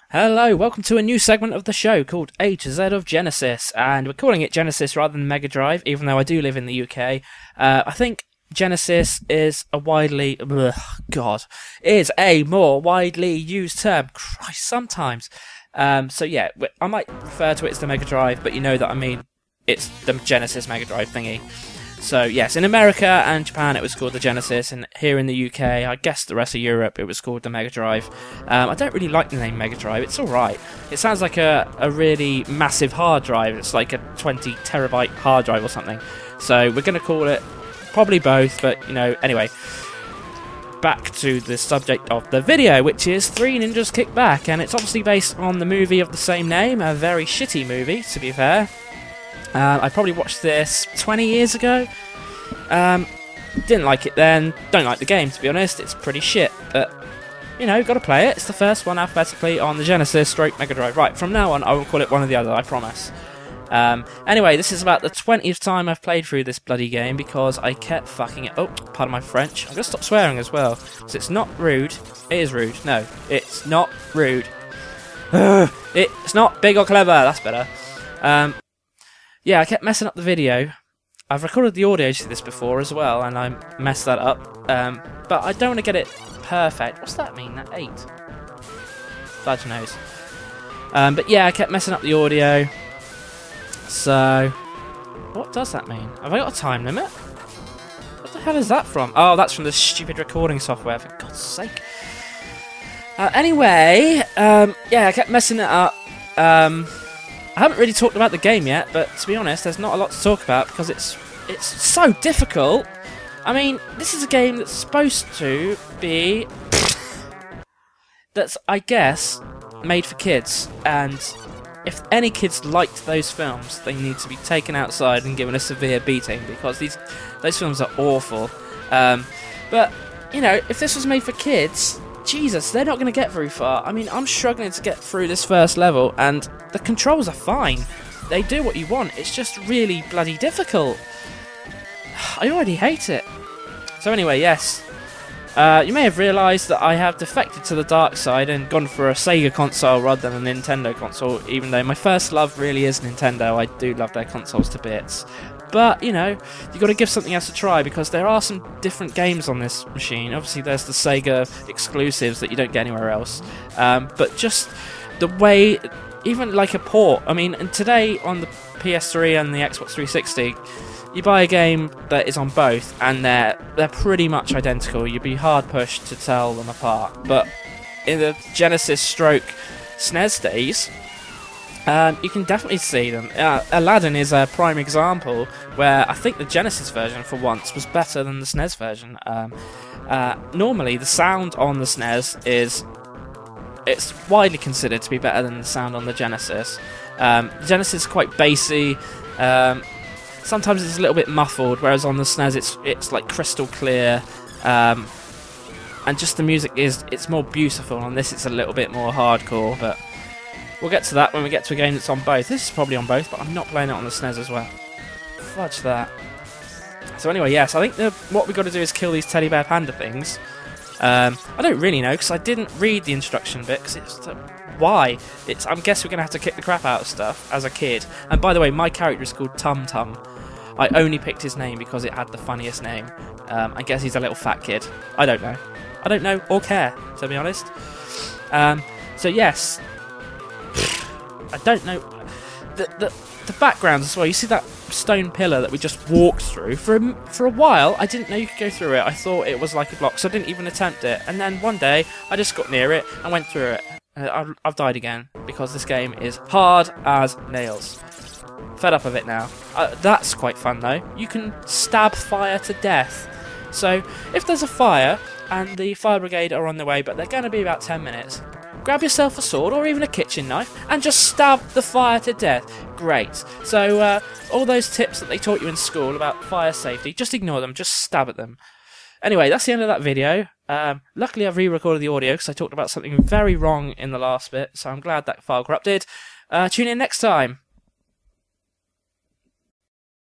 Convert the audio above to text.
Hello, welcome to a new segment of the show called A to Z of Genesis, and we're calling it Genesis rather than Mega Drive, even though I do live in the UK. I think Genesis is a more widely used term. Christ, sometimes. So yeah, I might refer to it as the Mega Drive, but you know that I mean it's the Genesis Mega Drive thingy. So yes, in America and Japan it was called the Genesis, and here in the UK, I guess the rest of Europe, it was called the Mega Drive. I don't really like the name Mega Drive, it's alright. It sounds like a really massive hard drive, it's like a 20 terabyte hard drive or something. So we're going to call it probably both, but you know, anyway. Back to the subject of the video, which is 3 Ninjas Kick Back, and it's obviously based on the movie of the same name, a very shitty movie, to be fair. I probably watched this 20 years ago. Didn't like it then, don't like the game, to be honest, it's pretty shit, but, you know, gotta play it. It's the first one alphabetically on the Genesis / Mega Drive. Right, from now on, I will call it one or the other, I promise. Anyway, this is about the 20th time I've played through this bloody game because I kept fucking it. Oh, pardon my French. I'm gonna stop swearing as well, because it's not rude. It is rude. No, it's not rude. It's not big or clever. That's better. Yeah, I kept messing up the video. I've recorded the audio to this before as well, and I messed that up. But I don't want to get it perfect. What's that mean? That 8? Fudge knows. But yeah, I kept messing up the audio. So, what does that mean? Have I got a time limit? What the hell is that from? Oh, that's from the stupid recording software, for God's sake. Anyway, yeah, I kept messing it up. I haven't really talked about the game yet, but to be honest, there's not a lot to talk about because it's so difficult. I mean, this is a game that's supposed to be... that's, I guess, made for kids, and if any kids liked those films, they need to be taken outside and given a severe beating because those films are awful. But, you know, if this was made for kids... Jesus, they're not going to get very far. I mean, I'm struggling to get through this first level, and the controls are fine. They do what you want. It's just really bloody difficult. I already hate it. So anyway, yes. You may have realised that I have defected to the dark side and gone for a Sega console rather than a Nintendo console, even though my first love really is Nintendo. I do love their consoles to bits. But, you know, you've got to give something else a try because there are some different games on this machine. Obviously, there's the Sega exclusives that you don't get anywhere else. But just the way, even like a port, I mean, and today on the PS3 and the Xbox 360, you buy a game that is on both, and they're pretty much identical. You'd be hard pushed to tell them apart. But in the Genesis / SNES days, you can definitely see them. Aladdin is a prime example where I think the Genesis version, for once, was better than the SNES version. Normally, the sound on the SNES it's widely considered to be better than the sound on the Genesis. Genesis is quite bassy. Sometimes it's a little bit muffled, whereas on the SNES it's like crystal clear. And just the music it's more beautiful. On this, it's a little bit more hardcore, but we'll get to that when we get to a game that's on both. This is probably on both, but I'm not playing it on the SNES as well. Fudge that. So anyway, yes, I think what we've got to do is kill these teddy bear panda things. I don't really know, because I didn't read the instruction bit, because it's... why? I guess we're going to have to kick the crap out of stuff as a kid. And by the way, my character is called Tum Tum. I only picked his name because it had the funniest name. I guess he's a little fat kid. I don't know. I don't know or care, to be honest. So yes... I don't know. The backgrounds as well. You see that stone pillar that we just walked through? For a while, I didn't know you could go through it. I thought it was like a block, so I didn't even attempt it. And then one day, I just got near it and went through it. I've died again because this game is hard as nails. Fed up of it now. That's quite fun though. You can stab fire to death. So if there's a fire and the fire brigade are on their way, but they're going to be about 10 minutes. Grab yourself a sword or even a kitchen knife and just stab the fire to death. Great. So all those tips that they taught you in school about fire safety, just ignore them, just stab at them. Anyway, that's the end of that video. Luckily I've re-recorded the audio because I talked about something very wrong in the last bit, so I'm glad that file corrupted. Tune in next time.